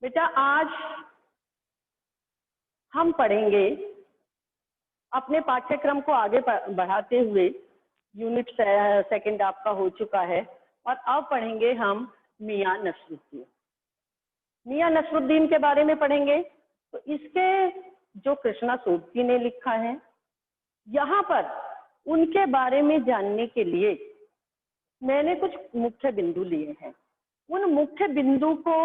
बेटा आज हम पढ़ेंगे अपने पाठ्यक्रम को आगे बढ़ाते हुए। यूनिट सेकंड आपका हो चुका है और अब पढ़ेंगे हम मियां नसरुद्दीन। मियां नसरुद्दीन के बारे में पढ़ेंगे। तो इसके जो कृष्णा सोबती ने लिखा है, यहाँ पर उनके बारे में जानने के लिए मैंने कुछ मुख्य बिंदु लिए हैं। उन मुख्य बिंदु को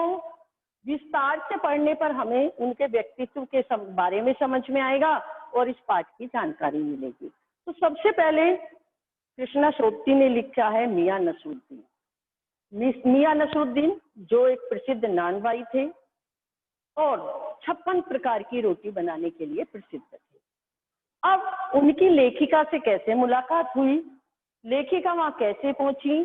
विस्तार से पढ़ने पर हमें उनके व्यक्तित्व के बारे में समझ में आएगा और इस पाठ की जानकारी मिलेगी। तो सबसे पहले कृष्णा सोबती ने लिखा है मियां नसरुद्दीन। मियां नसरुद्दीन जो एक प्रसिद्ध नानवाई थे और 56 प्रकार की रोटी बनाने के लिए प्रसिद्ध थे। अब उनकी लेखिका से कैसे मुलाकात हुई, लेखिका वहां कैसे पहुंची,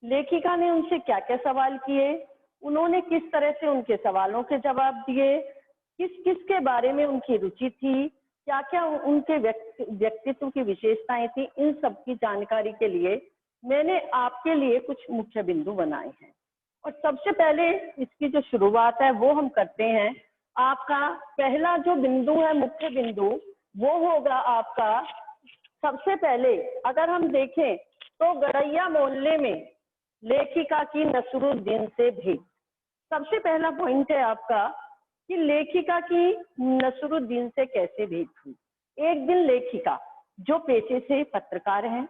लेखिका ने उनसे क्या क्या सवाल किए, उन्होंने किस तरह से उनके सवालों के जवाब दिए, किस किस के बारे में उनकी रुचि थी, क्या क्या उनके व्यक्तित्व की विशेषताएं थी, इन सब की जानकारी के लिए मैंने आपके लिए कुछ मुख्य बिंदु बनाए हैं। और सबसे पहले इसकी जो शुरुआत है वो हम करते हैं। आपका पहला जो बिंदु है, मुख्य बिंदु, वो होगा आपका सबसे पहले अगर हम देखें तो गड़ैया मोहल्ले में लेखिका की नसरुद्दीन से भेंट। सबसे पहला पॉइंट है आपका कि लेखिका की नसरुद्दीन से कैसे भेंट हुई। एक दिन लेखिका जो पेशे से पत्रकार हैं,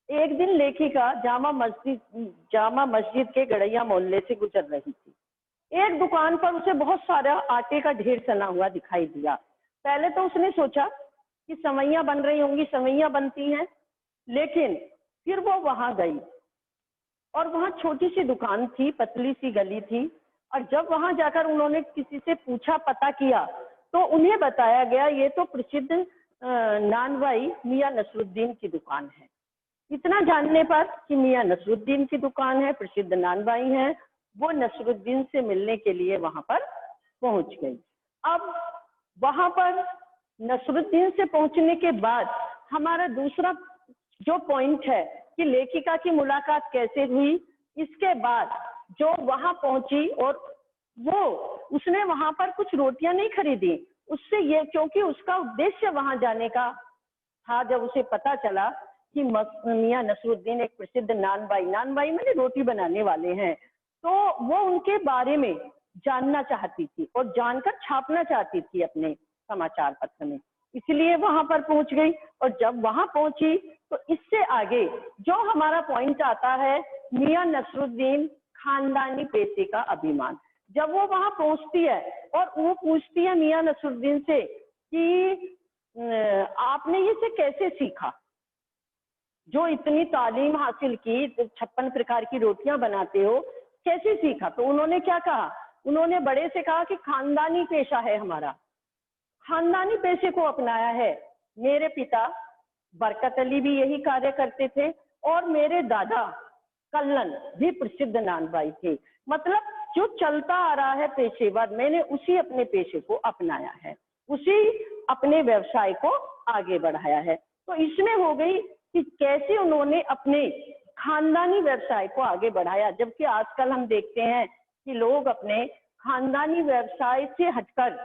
एक दिन लेखिका जामा मस्जिद के गड़ैया मोहल्ले से गुजर रही थी। एक दुकान पर उसे बहुत सारा आटे का ढेर सना हुआ दिखाई दिया। पहले तो उसने सोचा कि सवैयां बन रही होंगी, सवैयां बनती हैं, लेकिन फिर वो वहां गई और वहां छोटी सी दुकान थी, पतली सी गली थी, और जब वहां जाकर उन्होंने किसी से पूछा, पता किया, तो उन्हें बताया गया ये तो प्रसिद्ध नानवाई मियां नसरुद्दीन की दुकान है। इतना जानने पर कि मियां नसरुद्दीन की दुकान है, प्रसिद्ध नानवाई हैं, वो नसरुद्दीन से मिलने के लिए वहां पर पहुंच गई। अब वहां पर नसरुद्दीन से पहुंचने के बाद हमारा दूसरा जो पॉइंट है कि लेखिका की मुलाकात कैसे हुई, इसके बाद जो वहां पहुंची और वो उसने वहां पर कुछ रोटियां नहीं खरीदी, उससे ये क्योंकि उसका उद्देश्य वहां जाने का था। जब उसे पता चला कि मियां नसरुद्दीन एक प्रसिद्ध नानवाई मैंने रोटी बनाने वाले हैं, तो वो उनके बारे में जानना चाहती थी और जानकर छापना चाहती थी अपने समाचार पत्र में, इसलिए वहां पर पहुंच गई। और जब वहां पहुंची तो इससे आगे जो हमारा पॉइंट आता है, मियां नसरुद्दीन खानदानी पेशे का अभिमान। जब वो वहां पहुंचती है और वो पूछती है मियां नसरुद्दीन से कि आपने इसे कैसे सीखा, जो इतनी तालीम हासिल की, 56 प्रकार की रोटियां बनाते हो, कैसे सीखा। तो उन्होंने क्या कहा, उन्होंने बड़े से कहा कि खानदानी पेशा है हमारा, खानदानी पेशे को अपनाया है। मेरे पिता बरकत अली भी यही कार्य करते थे और मेरे दादा कल्लन भी प्रसिद्ध नानवाई थे। मतलब जो चलता आ रहा है पेशेवर, मैंने उसी अपने पेशे को अपनाया है, उसी अपने व्यवसाय को आगे बढ़ाया है। तो इसमें हो गई कि कैसे उन्होंने अपने खानदानी व्यवसाय को आगे बढ़ाया। जबकि आजकल हम देखते हैं कि लोग अपने खानदानी व्यवसाय से हटकर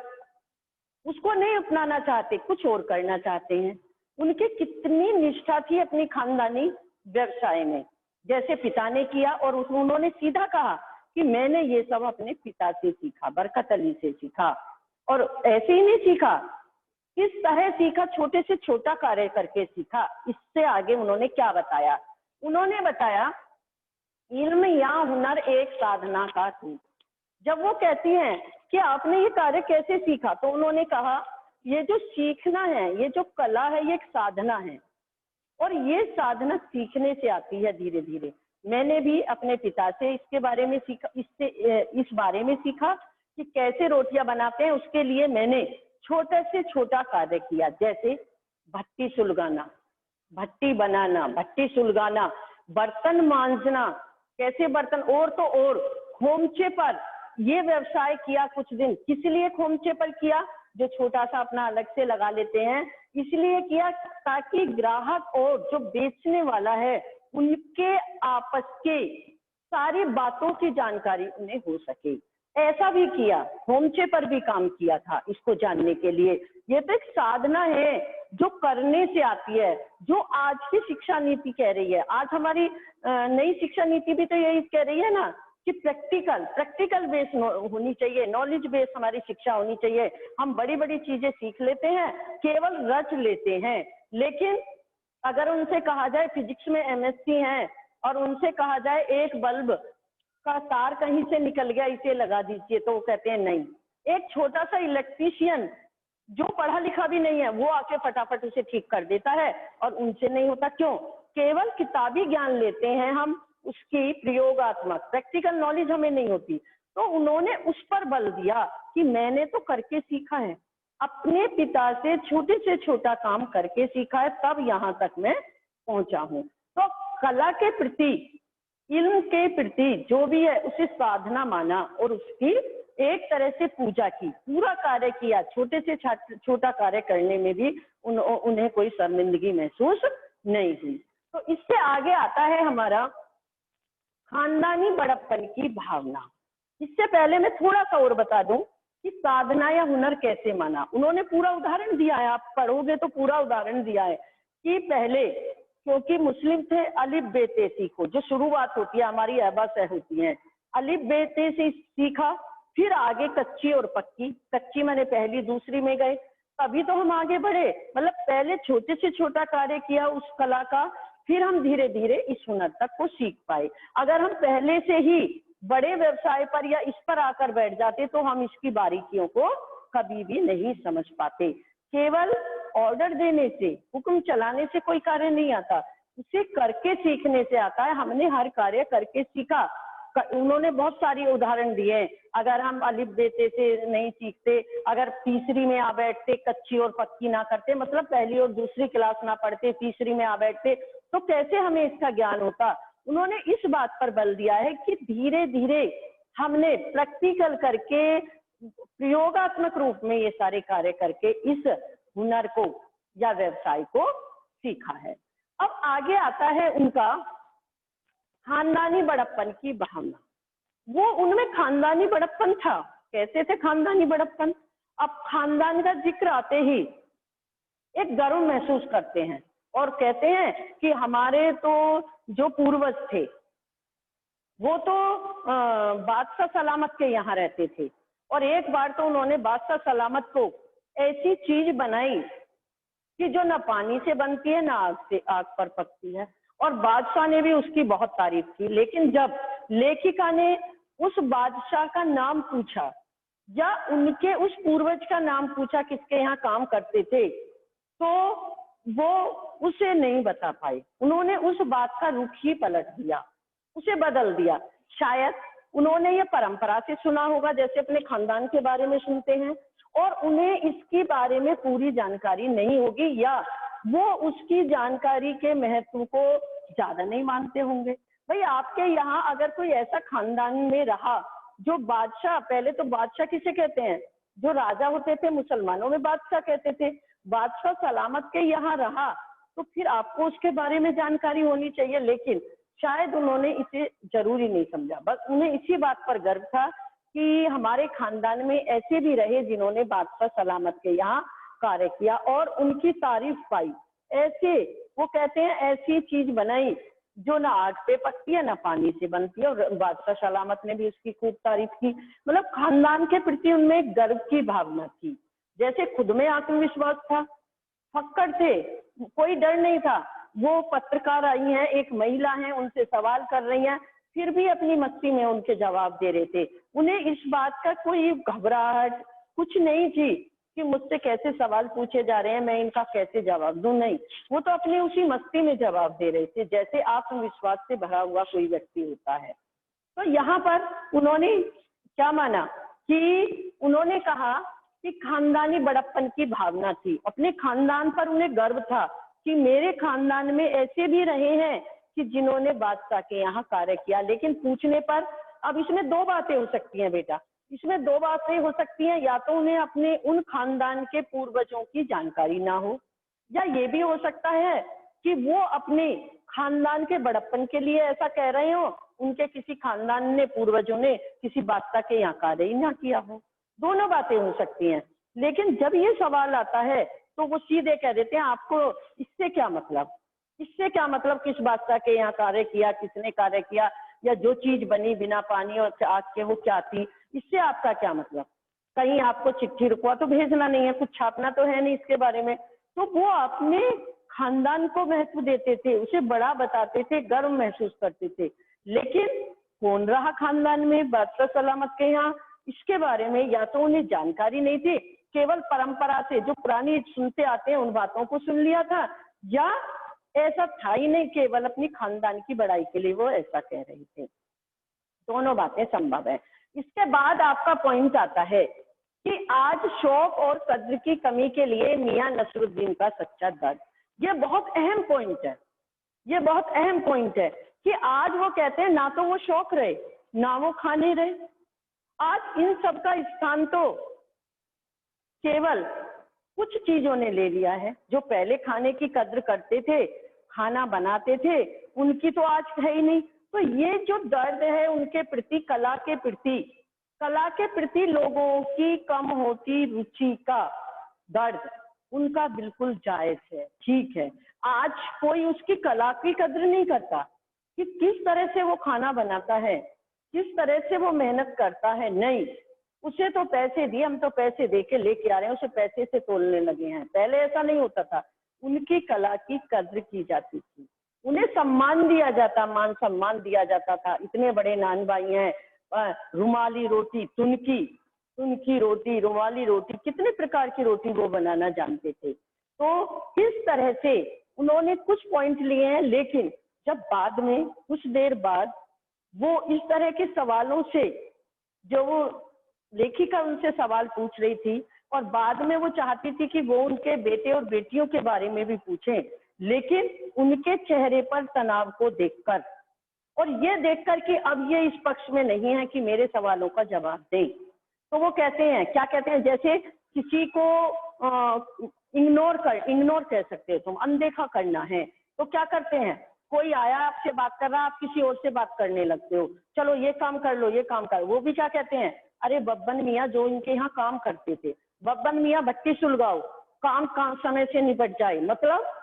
उसको नहीं अपनाना चाहते, कुछ और करना चाहते हैं। उनके कितनी निष्ठा थी अपनी खानदानी व्यवसाय में, जैसे पिता ने किया और उन्होंने सीधा कहा कि मैंने ये सब अपने पिता से सीखा, बरकत अली से सीखा। और ऐसे ही नहीं सीखा, इस तरह सीखा, छोटे से छोटा कार्य करके सीखा। इससे आगे उन्होंने क्या बताया, उन्होंने बताया इल्म या हुनर एक साधना का रूप। जब वो कहती हैं कि आपने ये कार्य कैसे सीखा, तो उन्होंने कहा ये जो सीखना है, ये जो कला है, ये एक साधना है और ये साधना सीखने से आती है धीरे धीरे। मैंने भी अपने पिता से इसके बारे में सीखा, इस बारे में सीखा कि कैसे रोटियां बनाते हैं। उसके लिए मैंने छोटे से छोटा कार्य किया, जैसे भट्टी सुलगाना, भट्टी बनाना, भट्टी सुलगाना, बर्तन मांजना, कैसे बर्तन, और तो और खोमचे पर ये व्यवसाय किया कुछ दिन। किस लिए खोमचे पर किया, जो छोटा सा अपना अलग से लगा लेते हैं, इसलिए किया ताकि ग्राहक और जो बेचने वाला है उनके आपस के सारी बातों की जानकारी उन्हें हो सके। ऐसा भी किया, होमचे पर भी काम किया था इसको जानने के लिए। ये तो एक साधना है जो करने से आती है, जो आज की शिक्षा नीति कह रही है। आज हमारी नई शिक्षा नीति भी तो यही कह रही है ना कि प्रैक्टिकल बेस होनी चाहिए, नॉलेज बेस हमारी शिक्षा होनी चाहिए। हम बड़ी बड़ी चीजें सीख लेते हैं, केवल रच लेते हैं, लेकिन अगर उनसे कहा जाए फिजिक्स में एमएससी हैं और उनसे कहा जाए एक बल्ब का तार कहीं से निकल गया इसे लगा दीजिए, तो वो कहते हैं नहीं। एक छोटा सा इलेक्ट्रीशियन जो पढ़ा लिखा भी नहीं है वो आके फटाफट उसे ठीक कर देता है, और उनसे नहीं होता। क्यों? केवल किताबी ज्ञान लेते हैं हम, उसकी प्रयोगात्मक प्रैक्टिकल नॉलेज हमें नहीं होती। तो उन्होंने उस पर बल दिया कि मैंने तो करके सीखा है, अपने पिता से छोटा काम करके सीखा है, तब यहाँ तक मैं पहुंचा हूँ। तो कला के प्रति, इल्म के प्रति जो भी है उसे साधना माना और उसकी एक तरह से पूजा की, पूरा कार्य किया। छोटे से छोटा कार्य करने में भी उन्हें कोई शर्मिंदगी महसूस नहीं हुई। तो इससे आगे आता है हमारा खानदानी बड़प्पन की भावना। इससे पहले मैं थोड़ा सा और बता दूं कि साधना या हुनर कैसे माना। उन्होंने पूरा उदाहरण दिया है, आप पढ़ोगे तो पूरा उदाहरण दिया है कि पहले क्योंकि मुस्लिम थे, अलिफ बे ते सीखो, जो शुरुआत होती है हमारी अहबा से होती है, अलिफ बे ते से सीखा, फिर आगे कच्ची और पक्की, कच्ची मैंने पहली दूसरी में गए, तभी तो हम आगे बढ़े। मतलब पहले छोटे से छोटा कार्य किया उस कला का, फिर हम धीरे धीरे इस हुनर तक को सीख पाए। अगर हम पहले से ही बड़े व्यवसाय पर या इस पर आकर बैठ जाते तो हम इसकी बारीकियों को कभी भी नहीं समझ पाते। केवल ऑर्डर देने से, हुक्म चलाने से कोई कार्य नहीं आता, उसे करके सीखने से आता है। हमने हर कार्य करके सीखा। उन्होंने बहुत सारी उदाहरण दिए। अगर हम अलिफ बेते से नहीं सीखते, अगर तीसरी में आ बैठते, कच्ची और पक्की ना करते, मतलब पहली और दूसरी क्लास ना पढ़ते, तीसरी में आ बैठते, तो कैसे हमें इसका ज्ञान होता। उन्होंने इस बात पर बल दिया है कि धीरे धीरे हमने प्रैक्टिकल करके, प्रयोगात्मक रूप में ये सारे कार्य करके इस हुनर को या व्यवसाय को सीखा है। अब आगे आता है उनका खानदानी बड़प्पन की भावना। वो उनमें खानदानी बड़प्पन था। कैसे थे खानदानी बड़प्पन? अब खानदान का जिक्र आते ही एक गर्व महसूस करते हैं और कहते हैं कि हमारे तो जो पूर्वज थे वो तो बादशाह सलामत के यहाँ रहते थे, और एक बार तो उन्होंने बादशाह सलामत को ऐसी चीज बनाई कि जो ना पानी से बनती है ना आग पर पकती है, और बादशाह ने भी उसकी बहुत तारीफ की। लेकिन जब लेखिका ने उस बादशाह का नाम पूछा या उनके उस पूर्वज का नाम पूछा किसके यहाँ काम करते थे, तो वो उसे नहीं बता पाए। उन्होंने उस बात का रुख ही पलट दिया, उसे बदल दिया। शायद उन्होंने ये परंपरा से सुना होगा, जैसे अपने खानदान के बारे में सुनते हैं, और उन्हें इसके बारे में पूरी जानकारी नहीं होगी, या वो उसकी जानकारी के महत्व को ज्यादा नहीं मानते होंगे। भाई आपके यहाँ अगर कोई ऐसा खानदान में रहा जो बादशाह, पहले तो बादशाह किसे कहते हैं, जो राजा होते थे, मुसलमानों में बादशाह कहते थे, बादशाह सलामत के यहाँ रहा, तो फिर आपको उसके बारे में जानकारी होनी चाहिए। लेकिन शायद उन्होंने इसे जरूरी नहीं समझा, बस उन्हें इसी बात पर गर्व था कि हमारे खानदान में ऐसे भी रहे जिन्होंने बादशाह सलामत के यहाँ कार्य किया और उनकी तारीफ पाई। ऐसे वो कहते हैं ऐसी चीज बनाई जो ना आग पे पकती है ना पानी से बनती है, और बादशाह सलामत ने भी उसकी खूब तारीफ की। मतलब खानदान के प्रति उनमें एक गर्व की भावना थी, जैसे खुद में आत्मविश्वास था, फक्कड़ थे, कोई डर नहीं था। वो पत्रकार आई हैं, एक महिला है, उनसे सवाल कर रही हैं, फिर भी अपनी मस्ती में उनके जवाब दे रहे थे। उन्हें इस बात का कोई घबराहट कुछ नहीं थी कि मुझसे कैसे सवाल पूछे जा रहे हैं, मैं इनका कैसे जवाब दूं, नहीं। वो तो अपनी उसी मस्ती में जवाब दे रहे थे, जैसे आत्मविश्वास से भरा हुआ कोई व्यक्ति होता है। तो यहाँ पर उन्होंने क्या माना कि उन्होंने कहा कि खानदानी बड़प्पन की भावना थी, अपने खानदान पर उन्हें गर्व था कि मेरे खानदान में ऐसे भी रहे हैं कि जिन्होंने बादशाह के यहाँ कार्य किया। लेकिन पूछने पर, अब इसमें दो बातें हो सकती हैं बेटा, इसमें दो बातें हो सकती हैं, या तो उन्हें अपने उन खानदान के पूर्वजों की जानकारी ना हो, या ये भी हो सकता है कि वो अपने खानदान के बड़प्पन के लिए ऐसा कह रहे हो उनके किसी खानदान ने, पूर्वजों ने किसी बादशाह के यहाँ कार्य ही ना किया हो। दोनों बातें हो सकती हैं। लेकिन जब ये सवाल आता है तो वो सीधे कह देते हैं आपको इससे क्या मतलब, इससे क्या मतलब किस बादशाह के यहाँ कार्य किया, किसने कार्य किया, या जो चीज बनी बिना पानी और आग के वो क्या थी, इससे आपका क्या मतलब। कहीं आपको चिट्ठी रुकवा तो भेजना नहीं है, कुछ छापना तो है नहीं इसके बारे में। तो वो अपने खानदान को महत्व देते थे, उसे बड़ा बताते थे, गर्व महसूस करते थे। लेकिन कौन रहा खानदान में बादशाह सलामत के यहाँ, इसके बारे में या तो उन्हें जानकारी नहीं थी, केवल परंपरा से जो पुरानी सुनते आते हैं उन बातों को सुन लिया था, या ऐसा था ही नहीं, केवल अपनी खानदान की बड़ाई के लिए वो ऐसा कह रहे थे। दोनों बातें संभव है। इसके बाद आपका पॉइंट आता है कि आज शौक और कद्र की कमी के लिए मियां नसरुद्दीन का सच्चा दर्द। ये बहुत अहम पॉइंट है, ये बहुत अहम पॉइंट है कि आज वो कहते हैं ना तो वो शौक रहे ना वो खाने रहे। आज इन सब का स्थान तो केवल कुछ चीजों ने ले लिया है। जो पहले खाने की कद्र करते थे, खाना बनाते थे, उनकी तो आज है ही नहीं। तो ये जो दर्द है उनके प्रति, कला के प्रति लोगों की कम होती रुचि का दर्द उनका बिल्कुल जायज है, ठीक है। आज कोई उसकी कला की कद्र नहीं करता कि किस तरह से वो खाना बनाता है, किस तरह से वो मेहनत करता है। नहीं, उसे तो पैसे दिए, हम तो पैसे दे के लेके आ रहे हैं, उसे पैसे से तोलने लगे हैं। पहले ऐसा नहीं होता था, उनकी कला की कद्र की जाती थी, उन्हें सम्मान दिया जाता, मान सम्मान दिया जाता था। इतने बड़े नान भाई हैं, रुमाली रोटी, तुनकी रोटी, रुमाली रोटी, कितने प्रकार की रोटी वो बनाना जानते थे। तो इस तरह से उन्होंने कुछ पॉइंट लिए हैं, लेकिन जब बाद में कुछ देर बाद वो इस तरह के सवालों से, जो वो लेखिका उनसे सवाल पूछ रही थी और बाद में वो चाहती थी कि वो उनके बेटे और बेटियों के बारे में भी पूछें, लेकिन उनके चेहरे पर तनाव को देखकर और ये देखकर कि अब ये इस पक्ष में नहीं है कि मेरे सवालों का जवाब दे, तो वो कहते हैं, क्या कहते हैं, जैसे किसी को इग्नोर कह सकते हो तुम, अनदेखा करना है, तो क्या करते हैं, कोई आया आपसे बात कर रहा, आप किसी और से बात करने लगते हो, चलो ये काम कर लो, ये काम कर। वो भी क्या कहते हैं, अरे बब्बन मियाँ जो इनके यहाँ काम करते थे, बब्बन मियाँ बत्ती सुलगाओ, काम समय से निपट जाए। मतलब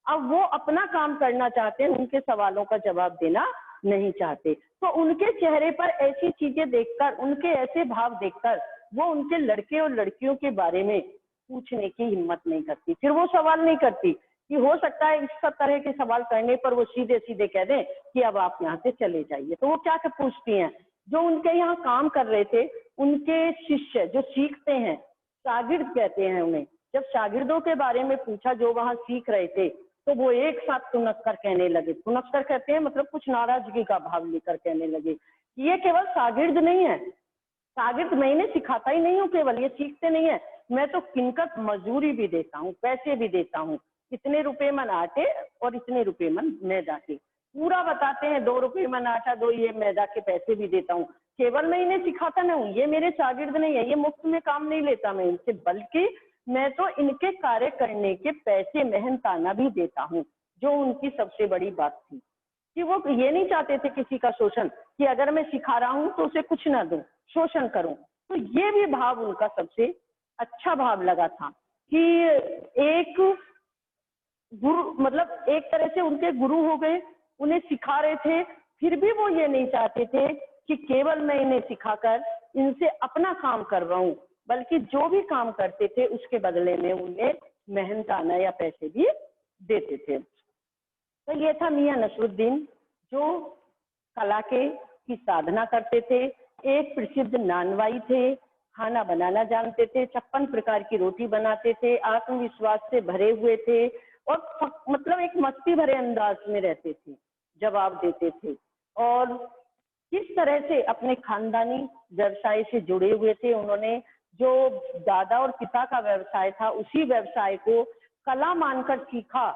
अब वो अपना काम करना चाहते हैं, उनके सवालों का जवाब देना नहीं चाहते। तो उनके चेहरे पर ऐसी चीजें देखकर, उनके ऐसे भाव देखकर वो उनके लड़के और लड़कियों के बारे में पूछने की हिम्मत नहीं करती। फिर वो सवाल नहीं करती कि हो सकता है इस सब तरह के सवाल करने पर वो सीधे सीधे कह दें कि अब आप यहाँ से चले जाइए। तो वो क्या पूछती हैं, जो उनके यहाँ काम कर रहे थे, उनके शिष्य जो सीखते हैं, शागिर्द कहते हैं उन्हें, जब शागिर्दों के बारे में पूछा जो वहां सीख रहे थे, तो वो एक साथ तुनक कर कहने लगे। तुनक कर कहते हैं मतलब कुछ नाराजगी का भाव लेकर कहने लगे, ये केवल शागिर्द नहीं है, शागिर्द मैं इन्हें सिखाता ही नहीं हूँ, केवल ये सीखते नहीं है, मैं तो किनकत मजदूरी भी देता हूँ, पैसे भी देता हूँ, इतने रुपए मन आटे और इतने रुपए मन मैदा के, पूरा बताते हैं, 2 रुपए मन आटा, 2 ये मैदा के पैसे भी देता हूँ। केवल मैं इन्हें सिखाता नहीं हूँ, ये मेरे शागिर्द नहीं है, ये मुफ्त में काम नहीं लेता मैं इनसे, बल्कि मैं तो इनके कार्य करने के पैसे मेहनताना भी देता हूँ। जो उनकी सबसे बड़ी बात थी कि वो ये नहीं चाहते थे किसी का शोषण, कि अगर मैं सिखा रहा हूँ तो उसे कुछ ना दूं, शोषण करूं। तो ये भी भाव उनका सबसे अच्छा भाव लगा था कि एक गुरु, मतलब एक तरह से उनके गुरु हो गए, उन्हें सिखा रहे थे, फिर भी वो ये नहीं चाहते थे कि केवल मैं इन्हें सिखाकर इनसे अपना काम करवाऊं, बल्कि जो भी काम करते थे उसके बदले में उन्हें मेहनताना या पैसे भी देते थे। तो ये था मियां नसरुद्दीन, जो कला की साधना करते थे, एक प्रसिद्ध नानवाई थे, खाना बनाना जानते थे, 56 प्रकार की रोटी बनाते थे, आत्मविश्वास से भरे हुए थे और मतलब एक मस्ती भरे अंदाज में रहते थे, जवाब देते थे और किस तरह से अपने खानदानी व्यवसाय से जुड़े हुए थे। उन्होंने जो दादा और पिता का व्यवसाय था, उसी व्यवसाय को कला मानकर सीखा,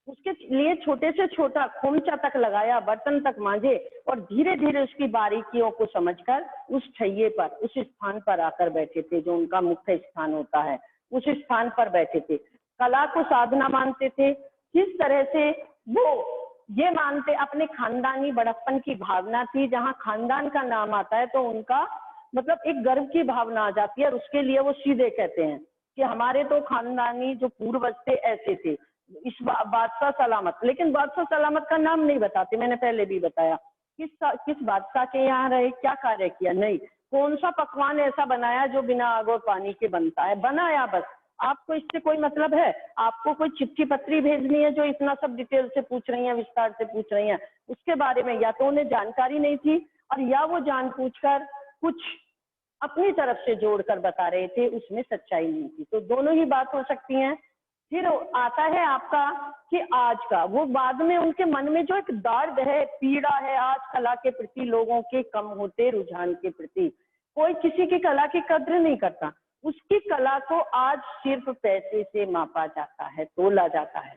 उसके लिए छोटे से छोटा खोमचा तक लगाया, बर्तन तक मांजे और धीरे धीरे उसकी बारीकियों को समझकर उस छैये पर, उस स्थान पर आकर बैठे थे, जो उनका मुख्य स्थान होता है, उस स्थान पर बैठे थे, कला को साधना मानते थे। किस तरह से वो ये मानते, अपने खानदानी बड़प्पन की भावना थी, जहाँ खानदान का नाम आता है तो उनका मतलब एक गर्व की भावना आ जाती है, और उसके लिए वो सीधे कहते हैं कि हमारे तो खानदानी जो पूर्वज थे ऐसे थे, इस बादशाह सलामत। लेकिन बादशाह सलामत का नाम नहीं बताते, मैंने पहले भी बताया किस बादशाह के यहाँ रहे, क्या कार्य किया, नहीं, कौन सा पकवान ऐसा बनाया जो बिना आग और पानी के बनता है, बनाया बस। आपको इससे कोई मतलब है? आपको कोई चिट्ठी पत्री भेजनी है जो इतना सब डिटेल से पूछ रही हैं, विस्तार से पूछ रही हैं, उसके बारे में या तो उन्हें जानकारी नहीं थी, और या वो जान पूछकर कुछ अपनी तरफ से जोड़कर बता रहे थे, उसमें सच्चाई नहीं थी। तो दोनों ही बात हो सकती हैं। फिर आता है आपका कि आज का, वो बाद में उनके मन में जो एक दर्द है, पीड़ा है, आज कला के प्रति लोगों के कम होते रुझान के प्रति, कोई किसी की कला की कद्र नहीं करता, उसकी कला को आज सिर्फ पैसे से मापा जाता है, तोला जाता है,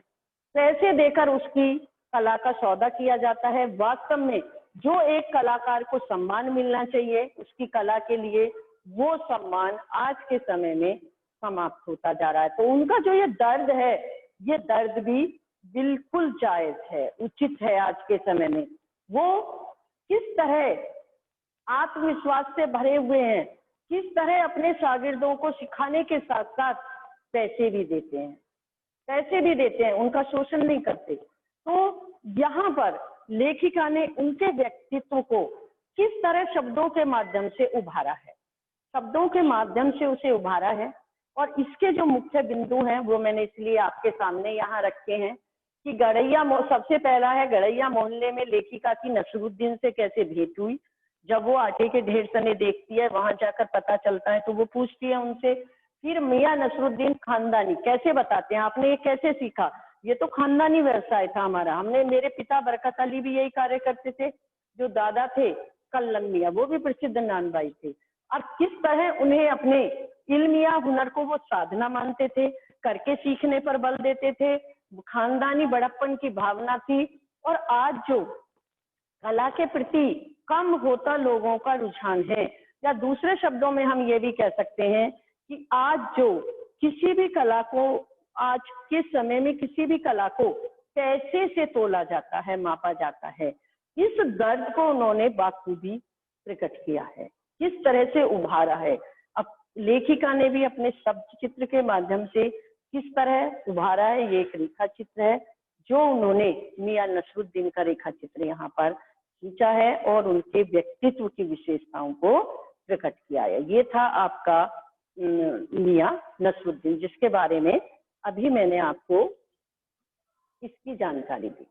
पैसे देकर उसकी कला का सौदा किया जाता है। वास्तव में जो एक कलाकार को सम्मान मिलना चाहिए उसकी कला के लिए, वो सम्मान आज के समय में समाप्त होता जा रहा है। तो उनका जो ये दर्द है, ये दर्द भी बिल्कुल जायज है, उचित है। आज के समय में वो किस तरह आत्मविश्वास से भरे हुए हैं, किस तरह अपने शागिर्दों को सिखाने के साथ साथ पैसे भी देते हैं, उनका शोषण नहीं करते। तो यहाँ पर लेखिका ने उनके व्यक्तित्व को किस तरह शब्दों के माध्यम से उभारा है, शब्दों के माध्यम से उसे उभारा है। और इसके जो मुख्य बिंदु हैं वो मैंने इसलिए आपके सामने यहाँ रखे हैं कि गड़ैया, सबसे पहला है गड़ैया मोहल्ले में लेखिका की नसरुद्दीन से कैसे भेंट हुई। जब वो आटे के ढेर सने देखती है, वहां जाकर पता चलता है तो वो पूछती है उनसे। फिर मियां नसरुद्दीन खानदानी कैसे बताते हैं, आपने ये कैसे सीखा, ये तो खानदानी व्यवसाय था हमारा, मेरे पिता बरकत अली भी यही कार्य करते थे, जो दादा थे कल्लम मियां वो भी प्रसिद्ध नानबाई थे, और किस तरह उन्हें अपने इल्म या हुनर को वो साधना मानते थे, करके सीखने पर बल देते थे, खानदानी बड़प्पन की भावना थी। और आज जो कला के प्रति कम होता लोगों का रुझान है, या दूसरे शब्दों में हम ये भी कह सकते हैं कि आज जो किसी भी कला को, आज के समय में किसी भी कला को पैसे से तोला जाता है, मापा जाता है, इस दर्द को उन्होंने बाखूबी प्रकट किया है, किस तरह से उभारा है। अब लेखिका ने भी अपने शब्द चित्र के माध्यम से किस तरह उभारा है, ये एक रेखा चित्र है जो उन्होंने मियां नसरुद्दीन का रेखा चित्र यहाँ पर खींचा है और उनके व्यक्तित्व की विशेषताओं को प्रकट किया है। ये था आपका मियां नसरुद्दीन, जिसके बारे में अभी मैंने आपको इसकी जानकारी दी।